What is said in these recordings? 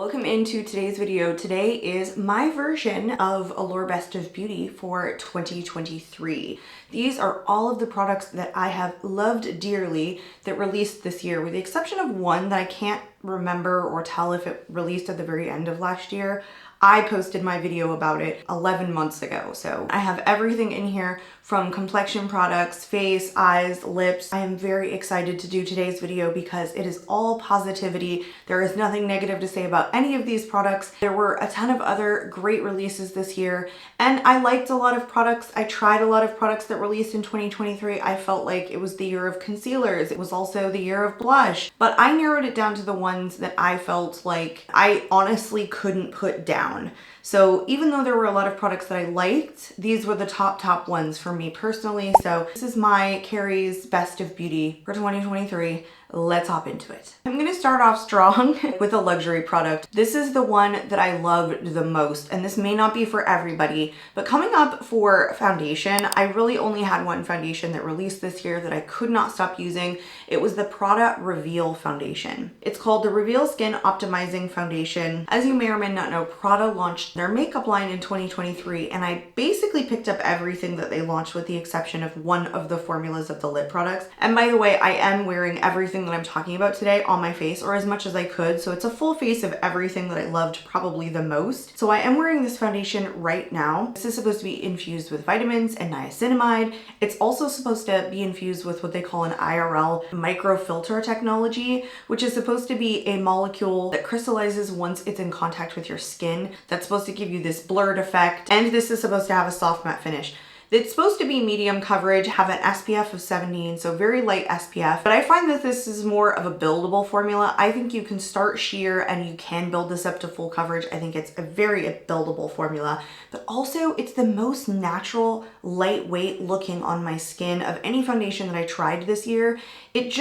Welcome into today's video. Today is my version of Allure Best of Beauty for 2023. These are all of the products that I have loved dearly that released this year, with the exception of one that I can't remember or tell if it released at the very end of last year. I posted my video about it 11 months ago. So I have everything in here from complexion products, face, eyes, lips. I am very excited to do today's video because it is all positivity. There is nothing negative to say about any of these products. There were a ton of other great releases this year, and I liked a lot of products. I tried a lot of products that released in 2023. I felt like it was the year of concealers. It was also the year of blush, but I narrowed it down to the ones that I felt like I honestly couldn't put down. So even though there were a lot of products that I liked, these were the top ones for me personally. So this is my Carrie's Best of Beauty for 2023. Let's hop into it. I'm gonna start off strong with a luxury product. This is the one that I loved the most, and this may not be for everybody, but coming up for foundation, I really only had one foundation that released this year that I could not stop using. It was the Prada Reveal Foundation. It's called the Reveal Skin Optimizing Foundation. As you may or may not know, Prada launched their makeup line in 2023, and I basically picked up everything that they launched with the exception of one of the formulas of the lip products. And by the way, I am wearing everything that I'm talking about today on my face, or as much as I could, so it's a full face of everything that I loved probably the most. So I am wearing this foundation right now. This is supposed to be infused with vitamins and niacinamide. It's also supposed to be infused with what they call an IRL microfilter technology, which is supposed to be a molecule that crystallizes once it's in contact with your skin. That's supposed to give you this blurred effect, and this is supposed to have a soft matte finish. It's supposed to be medium coverage, have an SPF of 17, so very light SPF, but I find that this is more of a buildable formula. I think you can start sheer and you can build this up to full coverage. I think it's a very buildable formula, but also it's the most natural, lightweight looking on my skin of any foundation that I tried this year. It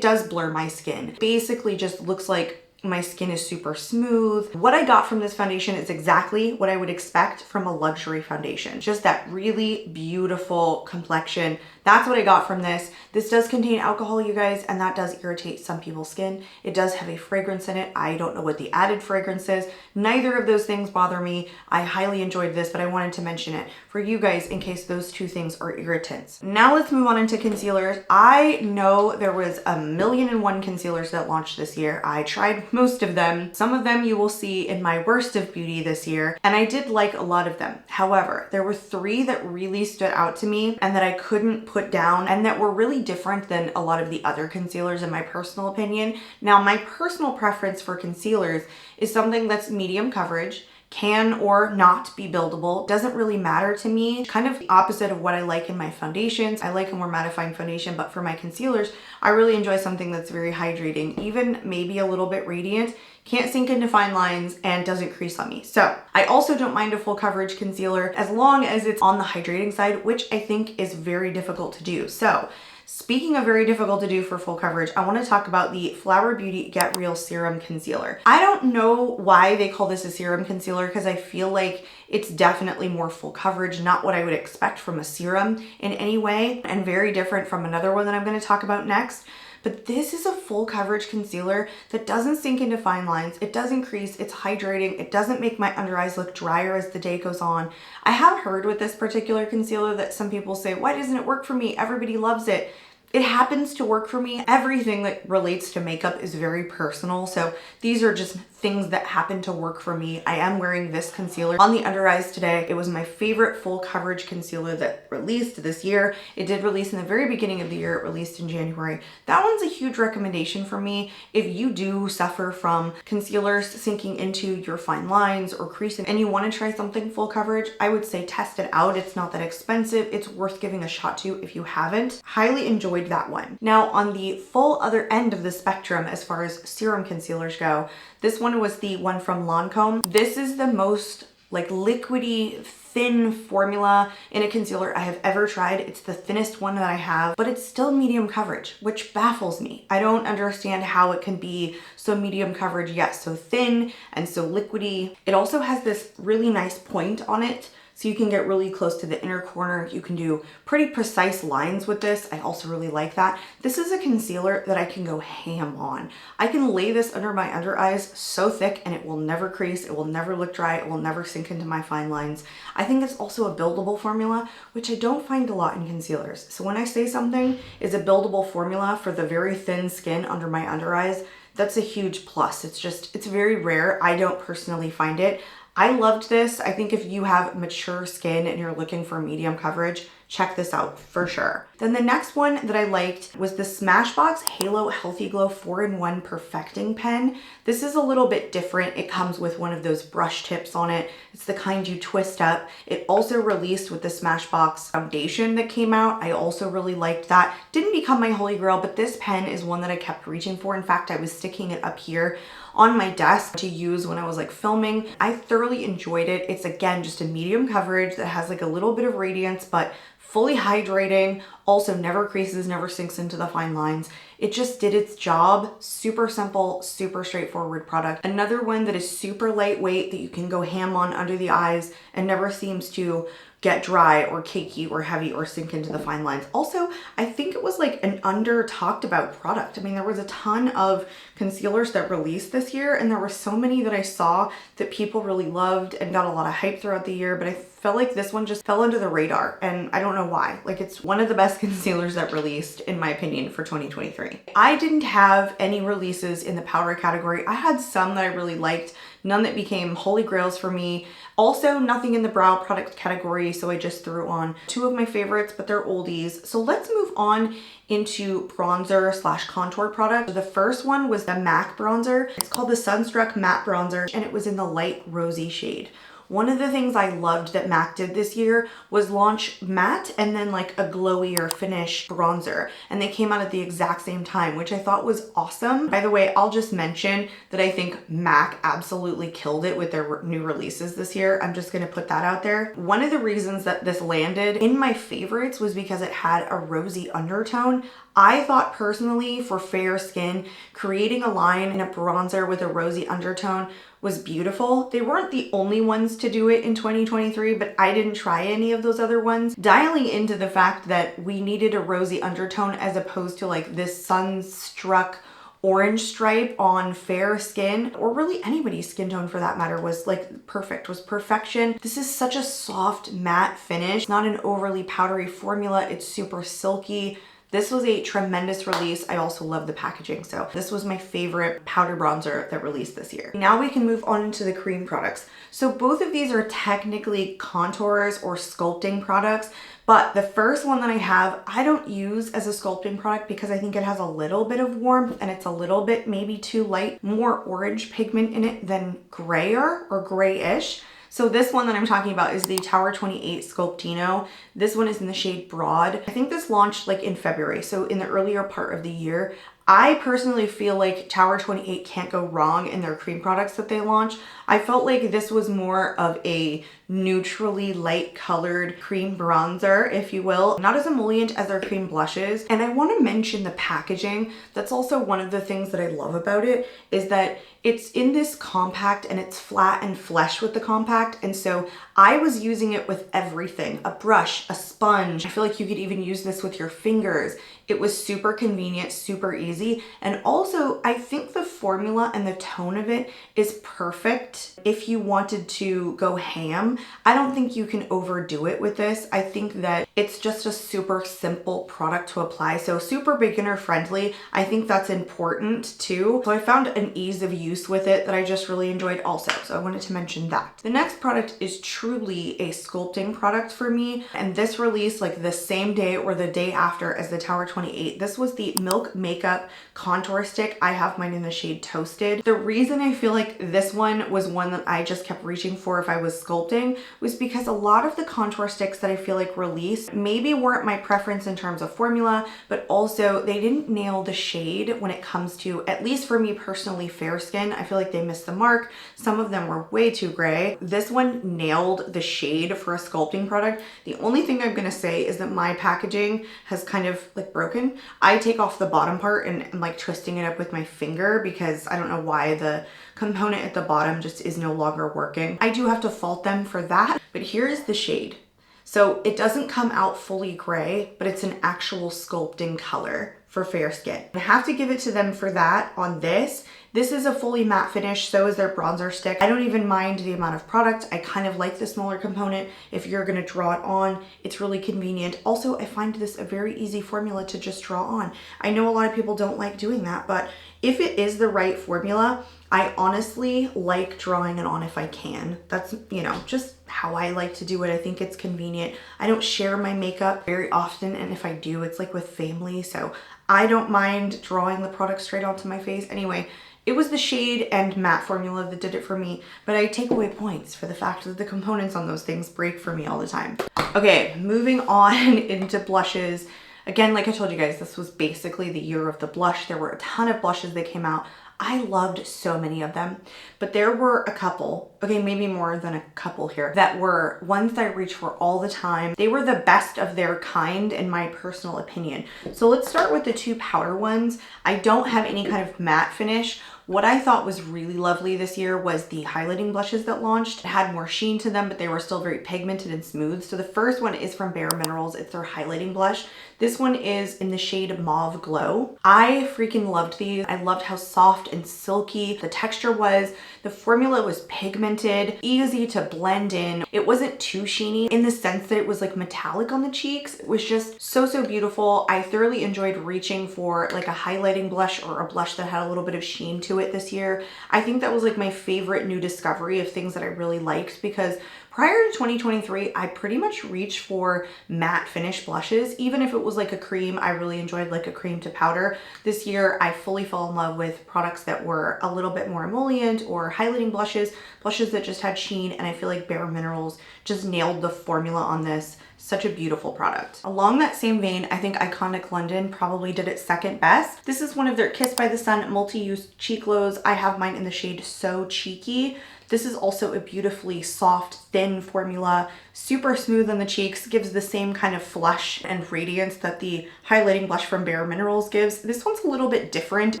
does blur my skin. Basically just looks like my skin is super smooth. What I got from this foundation is exactly what I would expect from a luxury foundation. Just that really beautiful complexion. That's what I got from this. This does contain alcohol, you guys, and that does irritate some people's skin. It does have a fragrance in it. I don't know what the added fragrance is. Neither of those things bother me. I highly enjoyed this, but I wanted to mention it for you guys in case those two things are irritants. Now let's move on into concealers. I know there was 1,000,001 concealers that launched this year. I tried most of them. Some of them you will see in my worst of beauty this year, and I did like a lot of them. However, there were 3 that really stood out to me and that I couldn't put down, and that were really different than a lot of the other concealers in my personal opinion. Now, my personal preference for concealers is something that's medium coverage, can or not be buildable, doesn't really matter to me. Kind of the opposite of what I like in my foundations. I like a more mattifying foundation, but for my concealers, I really enjoy something that's very hydrating, even maybe a little bit radiant, can't sink into fine lines, and doesn't crease on me. So I also don't mind a full coverage concealer as long as it's on the hydrating side, which I think is very difficult to do. So speaking of very difficult to do for full coverage, I want to talk about the Flower Beauty Get Real Serum Concealer. I don't know why they call this a serum concealer because I feel like it's definitely more full coverage, not what I would expect from a serum in any way, and very different from another one that I'm going to talk about next. But this is a full coverage concealer that doesn't sink into fine lines. It doesn't crease, it's hydrating. It doesn't make my under eyes look drier as the day goes on. I have heard with this particular concealer that some people say, why doesn't it work for me? Everybody loves it. It happens to work for me. Everything that relates to makeup is very personal. So these are just things that happen to work for me. I am wearing this concealer on the under eyes today. It was my favorite full coverage concealer that released this year. It did release in the very beginning of the year. It released in January. That one's a huge recommendation for me. If you do suffer from concealers sinking into your fine lines or creasing and you want to try something full coverage, I would say test it out. It's not that expensive. It's worth giving a shot to if you haven't. Highly enjoyed that one. Now on the full other end of the spectrum as far as serum concealers go, this one was the one from Lancome. This is the most like liquidy, thin formula in a concealer I have ever tried. It's the thinnest one that I have, but it's still medium coverage, which baffles me. I don't understand how it can be so medium coverage, yet so thin and so liquidy. It also has this really nice point on it so you can get really close to the inner corner. You can do pretty precise lines with this. I also really like that. This is a concealer that I can go ham on. I can lay this under my under eyes so thick and it will never crease, it will never look dry, it will never sink into my fine lines. I think it's also a buildable formula, which I don't find a lot in concealers. So when I say something is a buildable formula for the very thin skin under my under eyes, that's a huge plus. It's very rare. I don't personally find it. I loved this. I think if you have mature skin and you're looking for medium coverage, check this out for sure. Then the next one that I liked was the Smashbox Halo Healthy Glow 4-in-1 Perfecting Pen. This is a little bit different. It comes with one of those brush tips on it. It's the kind you twist up. It also released with the Smashbox foundation that came out. I also really liked that. Didn't become my holy grail, but this pen is one that I kept reaching for. In fact, I was sticking it up here on my desk to use when I was like filming. I thoroughly enjoyed it. It's again just a medium coverage that has like a little bit of radiance, but fully hydrating, also never creases, never sinks into the fine lines. It just did its job. Super simple, super straightforward product. Another one that is super lightweight that you can go ham on under the eyes and never seems to get dry or cakey or heavy or sink into the fine lines. Also, I think it was like an under talked about product. I mean, there was a ton of concealers that released this year and there were so many that I saw that people really loved and got a lot of hype throughout the year, but I felt like this one just fell under the radar and I don't know why. Like it's one of the best concealers that released in my opinion for 2023. I didn't have any releases in the powder category. I had some that I really liked, none that became holy grails for me. Also nothing in the brow product category, so I just threw on two of my favorites, but they're oldies. So let's move on into bronzer slash contour product. The first one was the MAC bronzer. It's called the Sunstruck Matte Bronzer and it was in the light rosy shade. One of the things I loved that MAC did this year was launch matte and then like a glowier finish bronzer. And they came out at the exact same time, which I thought was awesome. By the way, I'll just mention that I think MAC absolutely killed it with their new releases this year. I'm just gonna put that out there. One of the reasons that this landed in my favorites was because it had a rosy undertone. I thought personally for fair skin, creating a line in a bronzer with a rosy undertone was beautiful. They weren't the only ones to do it in 2023, but I didn't try any of those other ones. Dialing into the fact that we needed a rosy undertone as opposed to like this sunstruck orange stripe on fair skin, or really anybody's skin tone for that matter, was like perfect, was perfection. This is such a soft matte finish, not an overly powdery formula. It's super silky. This was a tremendous release. I also love the packaging. So this was my favorite powder bronzer that released this year. Now we can move on into the cream products. So both of these are technically contours or sculpting products, but the first one that I have, I don't use as a sculpting product because I think it has a little bit of warmth and it's a little bit maybe too light, more orange pigment in it than grayer or grayish. So this one that I'm talking about is the Tower 28 Sculptino. This one is in the shade Broad. I think this launched like in February, so in the earlier part of the year. I personally feel like Tower 28 can't go wrong in their cream products that they launch. I felt like this was more of a neutrally light colored cream bronzer, if you will. Not as emollient as their cream blushes. And I want to mention the packaging. That's also one of the things that I love about it, is that it's in this compact and it's flat and flesh with the compact. And so I was using it with everything, a brush, a sponge. I feel like you could even use this with your fingers. It was super convenient, super easy. And also I think the formula and the tone of it is perfect if you wanted to go ham. I don't think you can overdo it with this. I think that it's just a super simple product to apply. So super beginner friendly. I think that's important too. So I found an ease of use with it that I just really enjoyed also. So I wanted to mention that. The next product is truly a sculpting product for me. And this released like the same day or the day after as the Tower 28. This was the Milk Makeup Contour Stick. I have mine in the shade Toasted. The reason I feel like this one was one that I just kept reaching for if I was sculpting was because a lot of the contour sticks that I feel like released maybe weren't my preference in terms of formula, but also they didn't nail the shade when it comes to, at least for me personally, fair skin. I feel like they missed the mark. Some of them were way too gray. This one nailed the shade for a sculpting product. The only thing I'm gonna say is that my packaging has kind of like broken. I take off the bottom part and I'm like twisting it up with my finger because I don't know why the component at the bottom just is no longer working. I do have to fault them for that, but here's the shade. So it doesn't come out fully gray, but it's an actual sculpting color for fair skin. I have to give it to them for that on this. This is a fully matte finish, so is their bronzer stick. I don't even mind the amount of product. I kind of like the smaller component. If you're gonna draw it on, it's really convenient. Also, I find this a very easy formula to just draw on. I know a lot of people don't like doing that, but if it is the right formula, I honestly like drawing it on if I can. That's, you know, just how I like to do it. I think it's convenient. I don't share my makeup very often, and if I do, it's like with family, so I don't mind drawing the product straight onto my face. Anyway, it was the shade and matte formula that did it for me, but I take away points for the fact that the components on those things break for me all the time. Okay, moving on into blushes. Again, like I told you guys, this was basically the year of the blush. There were a ton of blushes that came out. I loved so many of them, but there were a couple, okay, maybe more than a couple here, that were ones that I reach for all the time. They were the best of their kind in my personal opinion. So let's start with the two powder ones. I don't have any kind of matte finish. What I thought was really lovely this year was the highlighting blushes that launched. It had more sheen to them, but they were still very pigmented and smooth. So the first one is from Bare Minerals. It's their highlighting blush. This one is in the shade Mauve Glow. I freaking loved these. I loved how soft and silky the texture was. The formula was pigmented, easy to blend in. It wasn't too sheeny in the sense that it was like metallic on the cheeks. It was just so, so beautiful. I thoroughly enjoyed reaching for like a highlighting blush or a blush that had a little bit of sheen to it this year. I think that was like my favorite new discovery of things that I really liked, because prior to 2023, I pretty much reached for matte finish blushes. Even if it was like a cream, I really enjoyed like a cream to powder. This year, I fully fell in love with products that were a little bit more emollient or highlighting blushes, blushes that just had sheen, and I feel like Bare Minerals just nailed the formula on this. Such a beautiful product. Along that same vein, I think Iconic London probably did it second best. This is one of their Kiss by the Sun multi-use cheek glows. I have mine in the shade So Cheeky. This is also a beautifully soft, thin formula, super smooth on the cheeks, gives the same kind of flush and radiance that the highlighting blush from Bare Minerals gives. This one's a little bit different.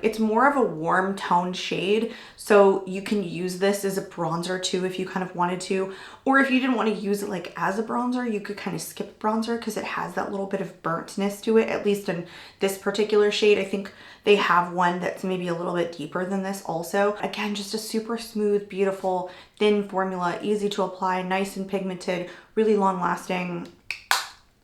It's more of a warm toned shade, so you can use this as a bronzer too if you kind of wanted to, or if you didn't want to use it like as a bronzer, you could kind of skip bronzer because it has that little bit of burntness to it, at least in this particular shade. I think they have one that's maybe a little bit deeper than this also. Again, just a super smooth, beautiful, thin formula, easy to apply, nice and pigmented, really long lasting,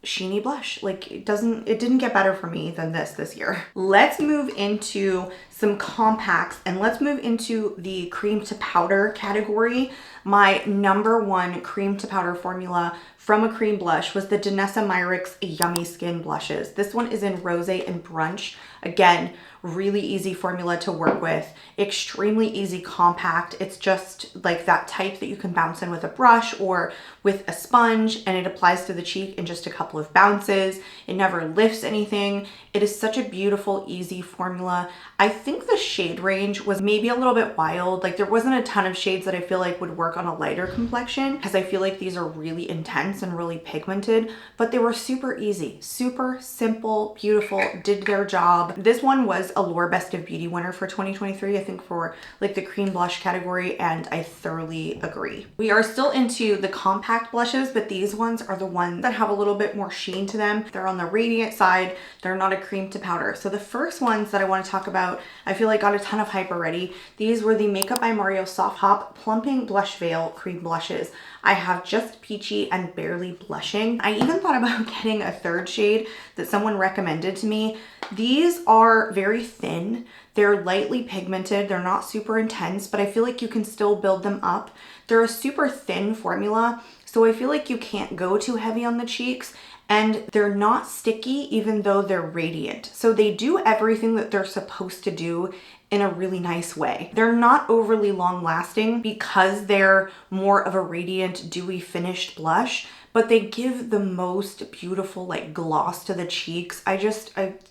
sheeny blush. Like it didn't get better for me than this year. Let's move into some compacts, and let's move into the cream to powder category. My number one cream to powder formula from a cream blush was the Danessa Myricks Yummy Skin blushes. This one is in Rosé and Brunch. Again, really easy formula to work with, extremely easy compact. It's just like that type that you can bounce in with a brush or with a sponge, and it applies to the cheek in just a couple of bounces. It never lifts anything. It is such a beautiful, easy formula. I think the shade range was maybe a little bit wild. Like there wasn't a ton of shades that I feel like would work on a lighter complexion, because I feel like these are really intense and really pigmented, but they were super easy, super simple, beautiful, did their job. This one was Allure Best of Beauty winner for 2023, I think, for like the cream blush category, and I thoroughly agree. We are still into the compact blushes, but these ones are the ones that have a little bit more sheen to them. They're on the radiant side. They're not a cream to powder. So the first ones that I want to talk about, I feel like got a ton of hype already. These were the Makeup by Mario Soft Hop Plumping Blush Veil Cream Blushes. I have Just Peachy and Barely Blushing. I even thought about getting a third shade that someone recommended to me. These are very thin. They're lightly pigmented. They're not super intense, but I feel like you can still build them up. They're a super thin formula, so I feel like you can't go too heavy on the cheeks, and they're not sticky even though they're radiant. So they do everything that they're supposed to do in a really nice way. They're not overly long lasting because they're more of a radiant, dewy finished blush, but they give the most beautiful like gloss to the cheeks. I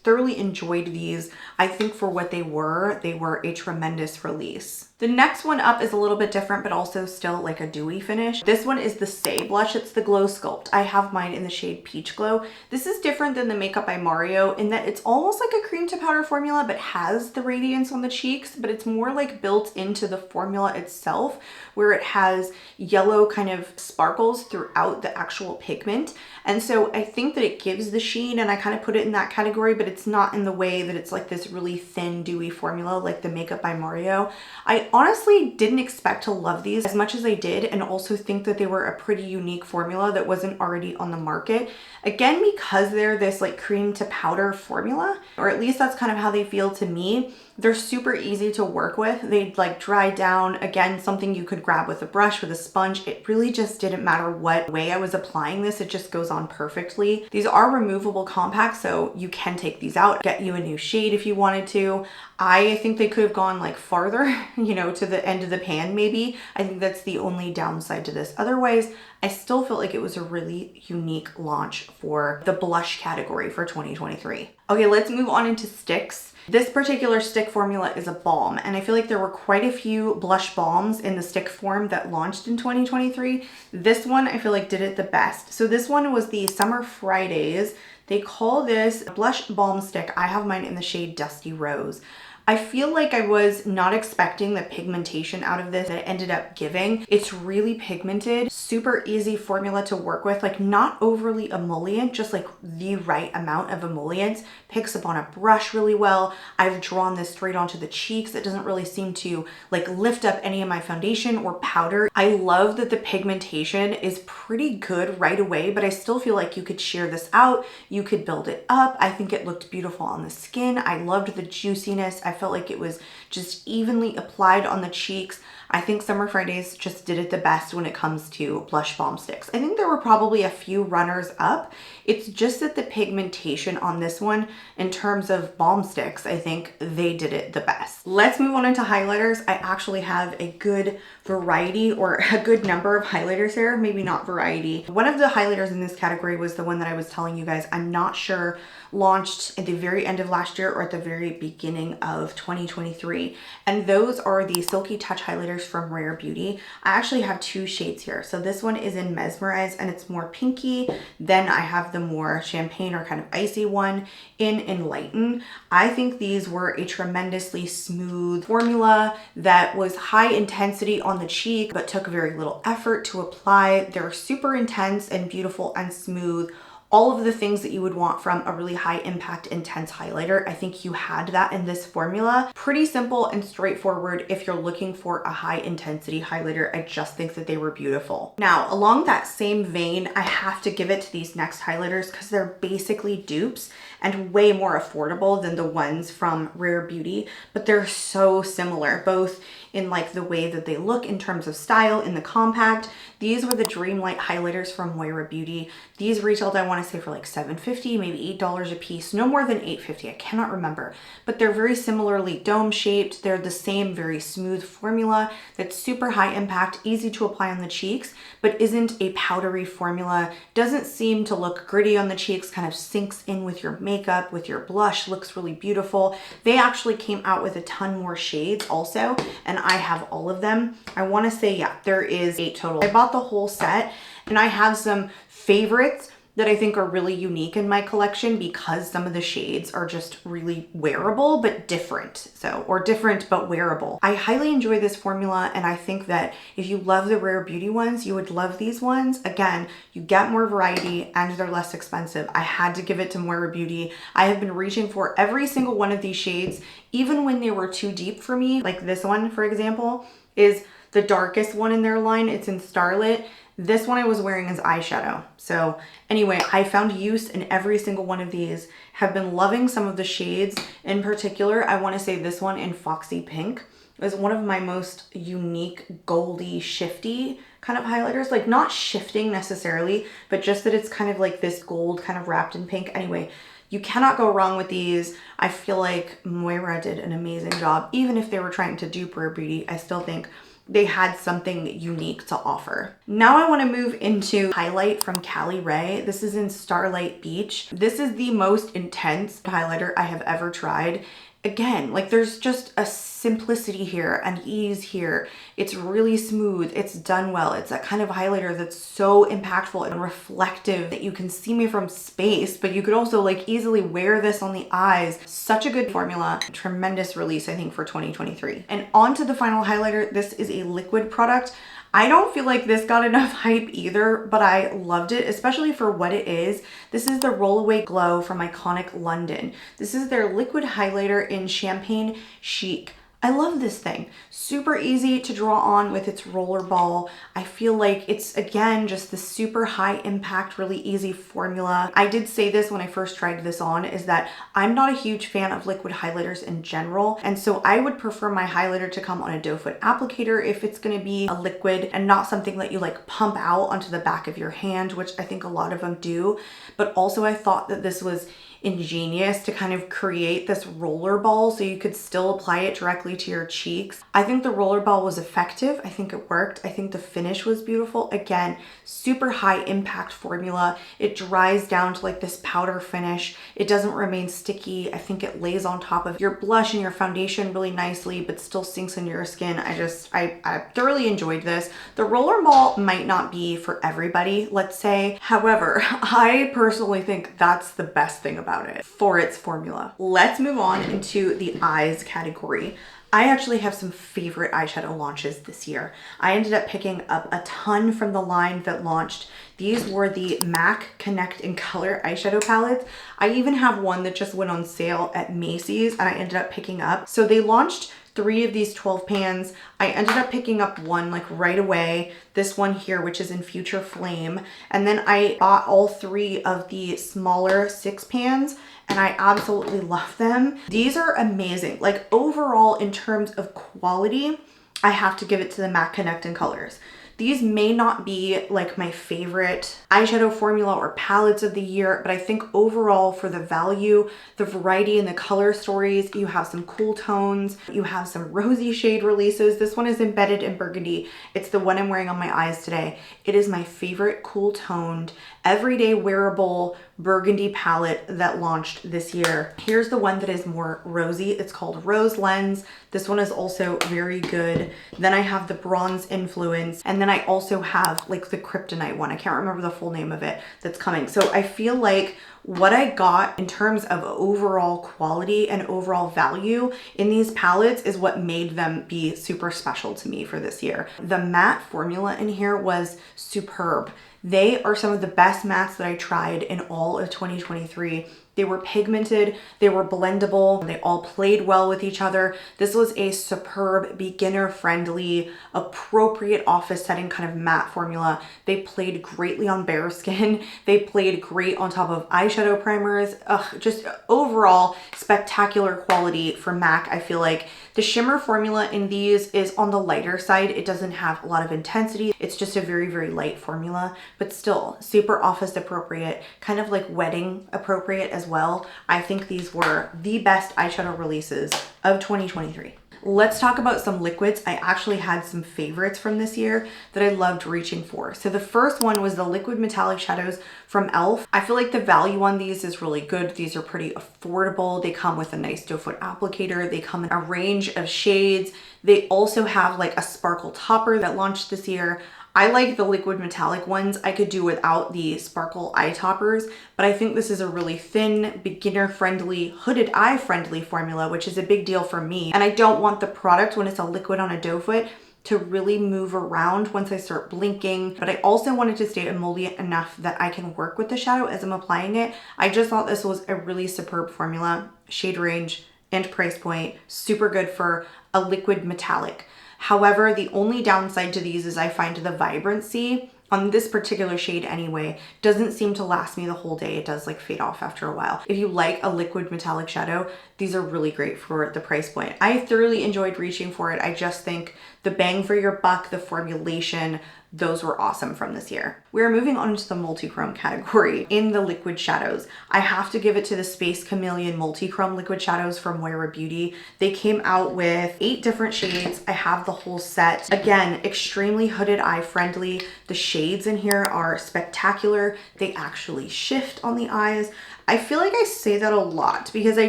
thoroughly enjoyed these. I think for what they were a tremendous release. The next one up is a little bit different, but also still like a dewy finish. This one is the Stay blush. It's the Glow Sculpt. I have mine in the shade Peach Glow. This is different than the Makeup by Mario in that it's almost like a cream to powder formula, but has the radiance on the cheeks, but it's more like built into the formula itself, where it has yellow kind of sparkles throughout the actual pigment. And so I think that it gives the sheen, and I kind of put it in that category, but it's not in the way that it's like this really thin, dewy formula like the Makeup by Mario. I honestly didn't expect to love these as much as I did, and also think that they were a pretty unique formula that wasn't already on the market. Again, because they're this like cream to powder formula, or at least that's kind of how they feel to me. They're super easy to work with. They like dry down. Again, something you could grab with a brush, with a sponge. It really just didn't matter what way I was applying this. It just goes on perfectly. These are removable compacts, so you can take these out, get you a new shade if you wanted to. I think they could have gone like farther, you know, to the end of the pan maybe. I think that's the only downside to this. Otherwise, I still felt like it was a really unique launch for the blush category for 2023. Okay, let's move on into sticks. This particular stick formula is a balm, and I feel like there were quite a few blush balms in the stick form that launched in 2023. This one I feel like did it the best. So this one was the Summer Fridays. They call this blush balm stick. I have mine in the shade Dusty Rose. I feel like I was not expecting the pigmentation out of this that it ended up giving. It's really pigmented, super easy formula to work with, like not overly emollient, just like the right amount of emollients. Picks up on a brush really well. I've drawn this straight onto the cheeks. It doesn't really seem to like lift up any of my foundation or powder. I love that the pigmentation is pretty good right away, but I still feel like you could sheer this out. You could build it up. I think it looked beautiful on the skin. I loved the juiciness. I felt like it was just evenly applied on the cheeks. I think Summer Fridays just did it the best when it comes to blush balm sticks. I think there were probably a few runners up. It's just that the pigmentation on this one, in terms of balm sticks, I think they did it the best. Let's move on into highlighters. I actually have a good variety, or a good number of highlighters here, maybe not variety. One of the highlighters in this category was the one that I was telling you guys, I'm not sure launched at the very end of last year or at the very beginning of 2023. And those are the Silky Touch highlighters from Rare Beauty. I actually have two shades here. So this one is in Mesmerize, and it's more pinky. Then I have the more champagne or kind of icy one in Enlighten. I think these were a tremendously smooth formula that was high intensity on the cheek, but took very little effort to apply. They're super intense and beautiful and smooth. All of the things that you would want from a really high impact intense highlighter. I think you had that in this formula. Pretty simple and straightforward if you're looking for a high intensity highlighter. I just think that they were beautiful. Now, along that same vein, I have to give it to these next highlighters because they're basically dupes and way more affordable than the ones from Rare Beauty, but they're so similar, both in like the way that they look in terms of style in the compact. These were the Dreamlight highlighters from Moira Beauty. These retailed, I want to say, for like $7.50, maybe $8 a piece, no more than $8.50, I cannot remember. But they're very similarly dome shaped. They're the same very smooth formula that's super high impact, easy to apply on the cheeks, but isn't a powdery formula. Doesn't seem to look gritty on the cheeks, kind of sinks in with your makeup, with your blush, looks really beautiful. They actually came out with a ton more shades also, and I have all of them. I want to say, yeah, there is 8 total. I bought the whole set, and I have some favorites that I think are really unique in my collection because some of the shades are just really wearable but different. So, or different but wearable. I highly enjoy this formula, and I think that if you love the Rare Beauty ones, you would love these ones. Again, you get more variety and they're less expensive. I had to give it to Moira Beauty. I have been reaching for every single one of these shades, even when they were too deep for me. Like this one, for example, is the darkest one in their line. It's in Starlit. This one I was wearing as eyeshadow. So anyway, I found use in every single one of these. Have been loving some of the shades. In particular, I want to say this one in Foxy Pink is one of my most unique, goldy, shifty kind of highlighters. Like not shifting necessarily, but just that it's kind of like this gold kind of wrapped in pink. Anyway, you cannot go wrong with these. I feel like Moira did an amazing job. Even if they were trying to dupe Rare Beauty, I still think they had something unique to offer. Now I want to move into highlight from Cali Ray. This is in Starlight Beach. This is the most intense highlighter I have ever tried. again, like there's just a simplicity here, an ease here. It's really smooth. It's done well. It's that kind of highlighter that's so impactful and reflective that you can see me from space, but you could also like easily wear this on the eyes. Such a good formula. Tremendous release, I think, for 2023. And on to the final highlighter. This is a liquid product. I don't feel like this got enough hype either, but I loved it, especially for what it is. This is the Rollway Glow from Iconic London. This is their liquid highlighter in Champagne Chic. I love this thing. Super easy to draw on with its roller ball. I feel like it's, again, just the super high impact, really easy formula. I did say this when I first tried this on, is that I'm not a huge fan of liquid highlighters in general. And so I would prefer my highlighter to come on a doe foot applicator if it's gonna be a liquid and not something that you like pump out onto the back of your hand, which I think a lot of them do. But also I thought that this was ingenious to kind of create this roller ball so you could still apply it directly to your cheeks. I think the roller ball was effective. I think it worked. I think the finish was beautiful. Again, super high impact formula. It dries down to like this powder finish. It doesn't remain sticky. I think it lays on top of your blush and your foundation really nicely, but still sinks into your skin. I thoroughly enjoyed this. The roller ball might not be for everybody, let's say. However, I personally think that's the best thing about it for its formula. Let's move on into the eyes category. I actually have some favorite eyeshadow launches this year. I ended up picking up a ton from the line that launched. These were the MAC Connect in Color eyeshadow palettes. I even have one that just went on sale at Macy's and I ended up picking up. So they launched 3 of these 12 pans. I ended up picking up one like right away. This one here, which is in Future Flame. And then I bought all 3 of the smaller 6 pans and I absolutely love them. These are amazing. Like overall, in terms of quality, I have to give it to the MAC Connect in Colors. These may not be like my favorite eyeshadow formula or palettes of the year, but I think overall for the value, the variety and the color stories, you have some cool tones, you have some rosy shade releases. This one is embedded in burgundy. It's the one I'm wearing on my eyes today. It is my favorite cool toned, everyday wearable burgundy palette that launched this year. Here's the one that is more rosy. It's called Rose Lens. This one is also very good. Then I have the bronze influence. And then I also have like the kryptonite one. I can't remember the full name of it that's coming. So I feel like what I got in terms of overall quality and overall value in these palettes is what made them be super special to me for this year. The matte formula in here was superb. They are some of the best mattes that I tried in all of 2023. They were pigmented, they were blendable, they all played well with each other. This was a superb, beginner-friendly, appropriate office setting kind of matte formula. They played greatly on bare skin. They played great on top of eyeshadow primers. Just overall spectacular quality for MAC, I feel like. The shimmer formula in these is on the lighter side. It doesn't have a lot of intensity. It's just a very, very light formula, but still super office appropriate, kind of like wedding appropriate as well. I think these were the best eyeshadow releases of 2023. Let's talk about some liquids. I actually had some favorites from this year that I loved reaching for. So the first one was the liquid metallic shadows from e.l.f. I feel like the value on these is really good. These are pretty affordable. They come with a nice doe foot applicator. They come in a range of shades. They also have like a sparkle topper that launched this year. I like the liquid metallic ones. I could do without the sparkle eye toppers, but I think this is a really thin, beginner-friendly, hooded eye-friendly formula, which is a big deal for me. And I don't want the product, when it's a liquid on a doe foot, to really move around once I start blinking. But I also wanted to stay emollient enough that I can work with the shadow as I'm applying it. I just thought this was a really superb formula, shade range and price point, super good for a liquid metallic. However, the only downside to these is I find the vibrancy on this particular shade anyway doesn't seem to last me the whole day. It does like fade off after a while. If you like a liquid metallic shadow, these are really great for the price point. I thoroughly enjoyed reaching for it. I just think the bang for your buck, the formulation, those were awesome from this year. We're moving on to the multichrome category in the liquid shadows. I have to give it to the Space Chameleon multichrome liquid shadows from Moira Beauty. They came out with 8 different shades. I have the whole set. Again, extremely hooded eye friendly. The shades in here are spectacular. They actually shift on the eyes. I feel like I say that a lot because I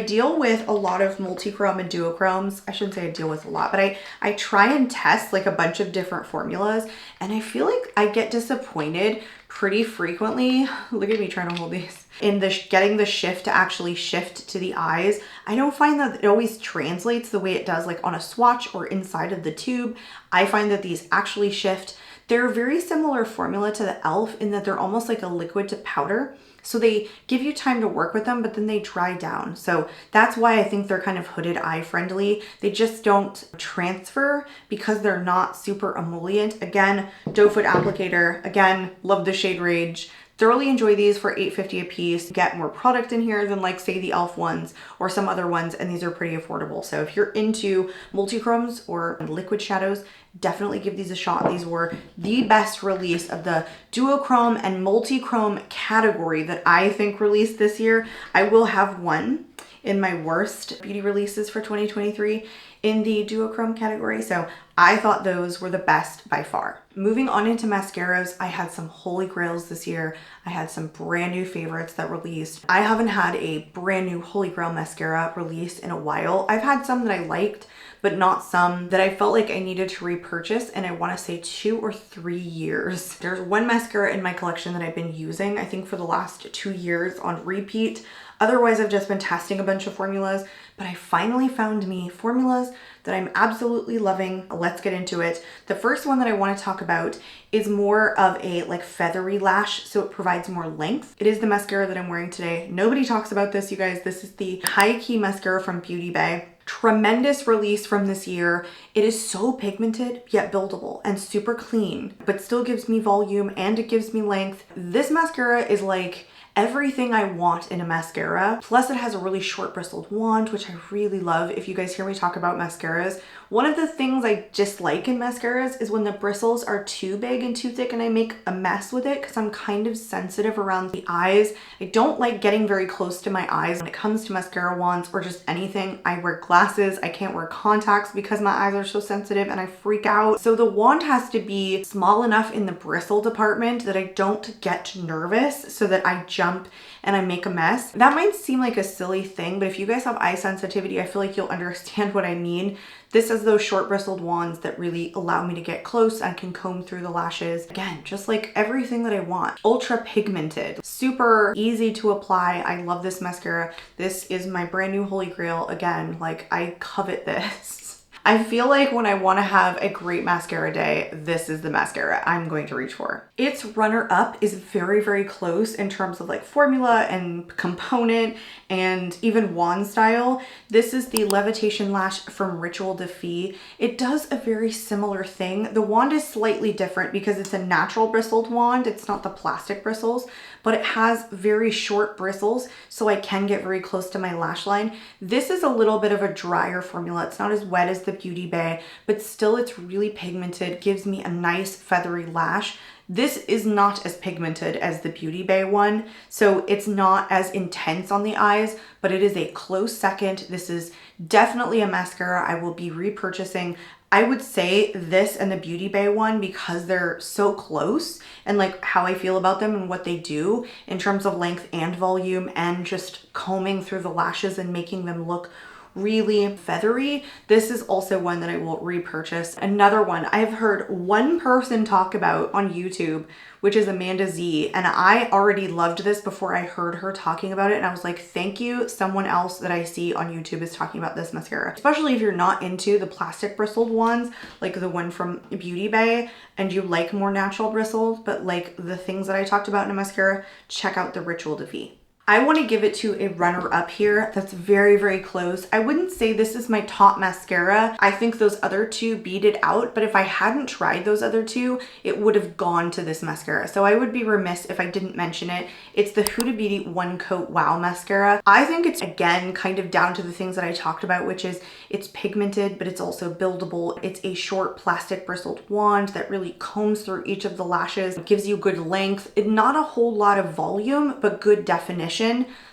deal with a lot of multichrome and duochromes. I shouldn't say I deal with a lot, but I try and test like a bunch of different formulas, and I feel like I get disappointed pretty frequently. Look at me trying to hold these. In the getting the shift to actually shift to the eyes. I don't find that it always translates the way it does like on a swatch or inside of the tube. I find that these actually shift. They're a very similar formula to the e.l.f. in that they're almost like a liquid to powder. So they give you time to work with them, but then they dry down. So that's why I think they're kind of hooded eye friendly. They just don't transfer because they're not super emollient. Again, doe foot applicator. Again, love the shade Rage. Thoroughly enjoy these for $8.50 a piece. Get more product in here than like say the e.l.f. ones or some other ones, and these are pretty affordable. So if you're into multichromes or liquid shadows, definitely give these a shot. These were the best release of the duochrome and multichrome category that I think released this year. I will have one in my worst beauty releases for 2023 in the duochrome category. So I thought those were the best by far. Moving on into mascaras, I had some holy grails this year. I had some brand new favorites that released. I haven't had a brand new holy grail mascara released in a while. I've had some that I liked, but not some that I felt like I needed to repurchase, and I want to say 2 or 3 years. There's one mascara in my collection that I've been using, I think for the last 2 years on repeat. Otherwise, I've just been testing a bunch of formulas, but I finally found me formulas that I'm absolutely loving. Let's get into it. The first one that I want to talk about is more of a like feathery lash, so it provides more length. It is the mascara that I'm wearing today. Nobody talks about this, you guys. This is the Highkey mascara from Beauty Bay. Tremendous release from this year. It is so pigmented yet buildable and super clean, but still gives me volume and it gives me length. This mascara is like everything I want in a mascara. Plus it has a really short bristled wand, which I really love. If you guys hear me talk about mascaras, one of the things I dislike in mascaras is when the bristles are too big and too thick and I make a mess with it because I'm kind of sensitive around the eyes. I don't like getting very close to my eyes when it comes to mascara wands or just anything. I wear glasses. I can't wear contacts because my eyes are so sensitive and I freak out. So the wand has to be small enough in the bristle department that I don't get nervous so that I jump and I make a mess. That might seem like a silly thing, but if you guys have eye sensitivity, I feel like you'll understand what I mean. This has those short bristled wands that really allow me to get close and can comb through the lashes. Again, just like everything that I want. Ultra pigmented, super easy to apply. I love this mascara. This is my brand new holy grail. Again, like I covet this. I feel like when I want to have a great mascara day, this is the mascara I'm going to reach for. Its runner-up is very, very close in terms of like formula and component and even wand style. This is the Levitation Lash from Ritual Defy. It does a very similar thing. The wand is slightly different because it's a natural bristled wand. It's not the plastic bristles, but it has very short bristles, so I can get very close to my lash line. This is a little bit of a drier formula. It's not as wet as the Beauty Bay, but still it's really pigmented, gives me a nice feathery lash. This is not as pigmented as the Beauty Bay one, so it's not as intense on the eyes, but it is a close second. This is definitely a mascara I will be repurchasing. I would say this and the Beauty Bay one, because they're so close and like how I feel about them and what they do in terms of length and volume and just combing through the lashes and making them look really feathery. This is also one that I will repurchase. Another one I've heard one person talk about on YouTube, which is Amanda Z, and I already loved this before I heard her talking about it, and I was like, thank you, someone else that I see on YouTube is talking about this mascara. Especially if you're not into the plastic bristled ones like the one from Beauty Bay and you like more natural bristles, but like the things that I talked about in a mascara, check out the Ritual Defy. I want to give it to a runner-up here that's very, very close. I wouldn't say this is my top mascara. I think those other two beat it out, but if I hadn't tried those other two, it would have gone to this mascara. So I would be remiss if I didn't mention it. It's the Huda Beauty One Coat Wow Mascara. I think it's, again, kind of down to the things that I talked about, which is it's pigmented, but it's also buildable. It's a short plastic bristled wand that really combs through each of the lashes. It gives you good length. Not a whole lot of volume, but good definition.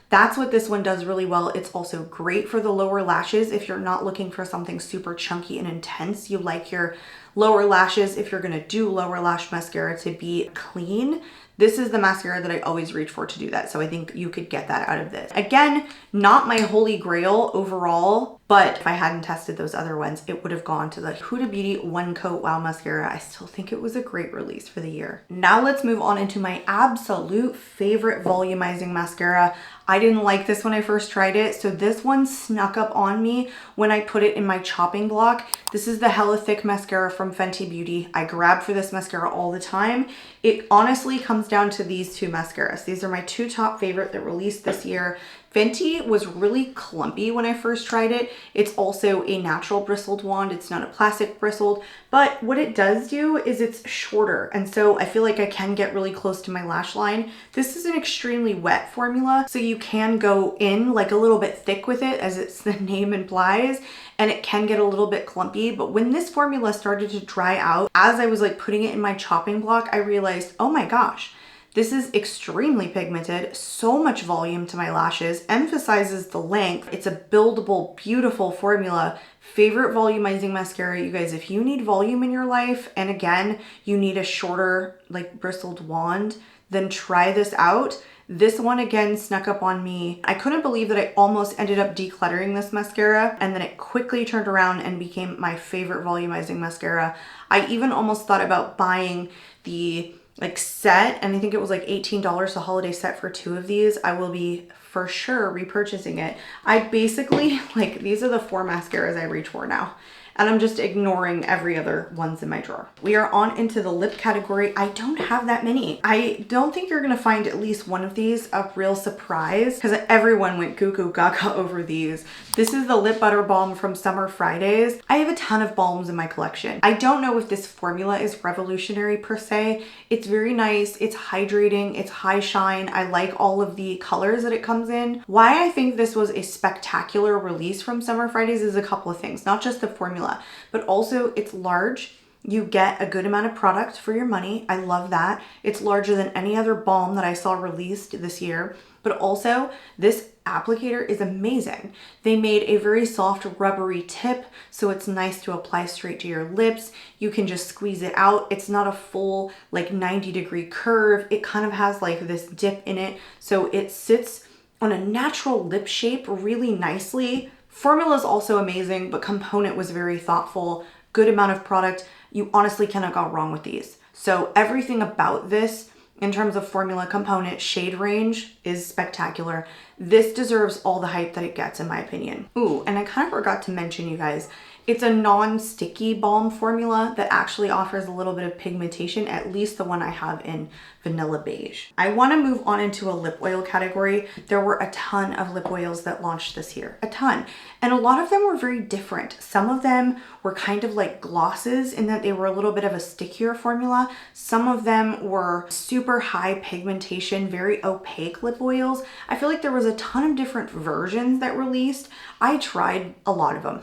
That's what this one does really well. It's also great for the lower lashes if you're not looking for something super chunky and intense. You like your lower lashes, if you're gonna do lower lash mascara, to be clean. This is the mascara that I always reach for to do that. So I think you could get that out of this. Again, not my holy grail overall, but if I hadn't tested those other ones, it would have gone to the Huda Beauty One Coat Wow Mascara. I still think it was a great release for the year. Now let's move on into my absolute favorite volumizing mascara. I didn't like this when I first tried it, so this one snuck up on me when I put it in my chopping block. This is the Hella Thick Mascara from Fenty Beauty. I grab for this mascara all the time. It honestly comes down to these two mascaras. These are my two top favorite that released this year. Fenty was really clumpy when I first tried it. It's also a natural bristled wand. It's not a plastic bristled, but what it does do is it's shorter. And so I feel like I can get really close to my lash line. This is an extremely wet formula, so you can go in like a little bit thick with it, as the name implies, and it can get a little bit clumpy. But when this formula started to dry out, as I was like putting it in my chopping block, I realized, oh my gosh, this is extremely pigmented, so much volume to my lashes, emphasizes the length. It's a buildable, beautiful formula. Favorite volumizing mascara, you guys, if you need volume in your life, and again, you need a shorter, like bristled wand, then try this out. This one again snuck up on me. I couldn't believe that I almost ended up decluttering this mascara, and then it quickly turned around and became my favorite volumizing mascara. I even almost thought about buying the like set, and I think it was like $18, a holiday set for two of these. I will be for sure repurchasing it. I basically, like, these are the 4 mascaras I reach for now, and I'm just ignoring every other ones in my drawer. We are on into the lip category. I don't have that many. I don't think you're gonna find at least one of these a real surprise, because everyone went goo goo gaga over these. This is the Lip Butter Balm from Summer Fridays. I have a ton of balms in my collection. I don't know if this formula is revolutionary per se. It's very nice, it's hydrating, it's high shine. I like all of the colors that it comes in. Why I think this was a spectacular release from Summer Fridays is a couple of things, not just the formula, but also it's large. You get a good amount of product for your money. I love that. It's larger than any other balm that I saw released this year, but also this applicator is amazing. They made a very soft rubbery tip, so it's nice to apply straight to your lips. You can just squeeze it out. It's not a full like 90-degree curve. It kind of has like this dip in it, so it sits on a natural lip shape really nicely. Formula is also amazing, but component was very thoughtful. Good amount of product. You honestly cannot go wrong with these. So everything about this in terms of formula, component, shade range is spectacular. This deserves all the hype that it gets, in my opinion. Ooh, and I kind of forgot to mention, you guys, it's a non-sticky balm formula that actually offers a little bit of pigmentation, at least the one I have in Vanilla Beige. I want to move on into a lip oil category. There were a ton of lip oils that launched this year, a ton. And a lot of them were very different. Some of them were kind of like glosses in that they were a little bit of a stickier formula. Some of them were super high pigmentation, very opaque lip oils. I feel like there was a ton of different versions that released. I tried a lot of them.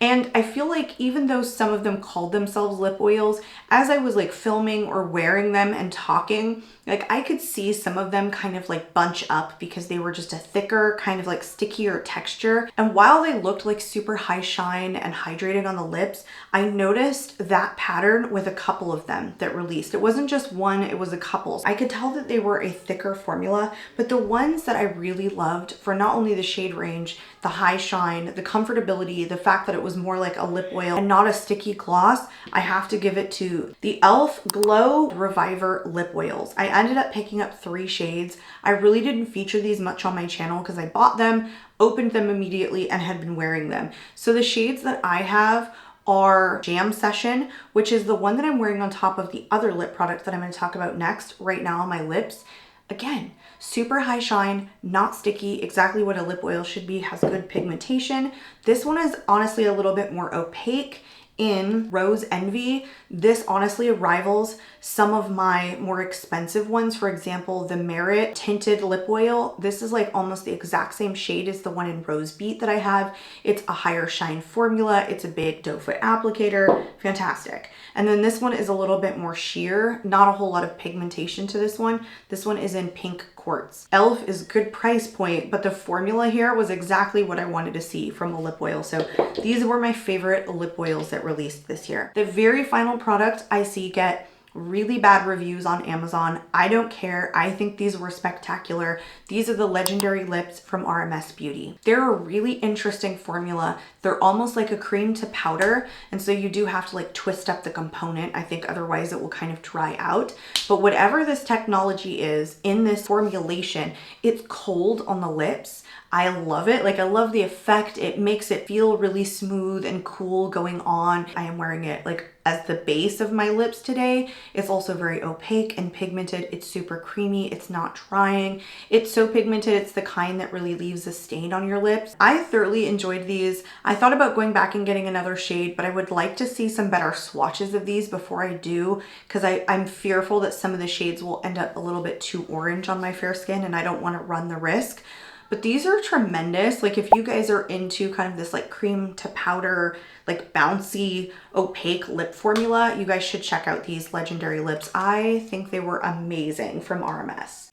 And I feel like even though some of them called themselves lip oils, as I was like filming or wearing them and talking, like I could see some of them kind of like bunch up because they were just a thicker, kind of like stickier texture. And while they looked like super high shine and hydrated on the lips, I noticed that pattern with a couple of them that released. It wasn't just one, it was a couple. I could tell that they were a thicker formula, but the ones that I really loved for not only the shade range, the high shine, the comfortability, the fact that it was more like a lip oil and not a sticky gloss, I have to give it to the e.l.f. Glow Reviver Lip Oils. I ended up picking up 3 shades. I really didn't feature these much on my channel because I bought them, opened them immediately, and had been wearing them. So the shades that I have are Jam Session, which is the one that I'm wearing on top of the other lip product that I'm going to talk about next right now on my lips. Again, super high shine, not sticky, exactly what a lip oil should be, has good pigmentation. This one is honestly a little bit more opaque in Rose Envy. This honestly rivals some of my more expensive ones. For example, the Merit Tinted Lip Oil. This is like almost the exact same shade as the one in Rose Beet that I have. It's a higher shine formula. It's a big doe foot applicator. Fantastic. And then this one is a little bit more sheer. Not a whole lot of pigmentation to this one. This one is in Pink Quartz. e.l.f. is a good price point, but the formula here was exactly what I wanted to see from a lip oil. So these were my favorite lip oils that released this year. The very final product I see get really bad reviews on Amazon. I don't care. I think these were spectacular. These are the Legendary Lips from RMS Beauty. They're a really interesting formula. They're almost like a cream to powder, and so you do have to like twist up the component. I think otherwise it will kind of dry out. But whatever this technology is in this formulation, it's cold on the lips. I love it. Like, I love the effect. It makes it feel really smooth and cool going on. I am wearing it like as the base of my lips today. It's also very opaque and pigmented. It's super creamy. It's not drying. It's so pigmented. It's the kind that really leaves a stain on your lips. I thoroughly enjoyed these. I thought about going back and getting another shade, but I would like to see some better swatches of these before I do, because I'm fearful that some of the shades will end up a little bit too orange on my fair skin, and I don't want to run the risk. But these are tremendous. Like, if you guys are into kind of this like cream to powder, like bouncy, opaque lip formula, you guys should check out these Legendary Lips. I think they were amazing from RMS.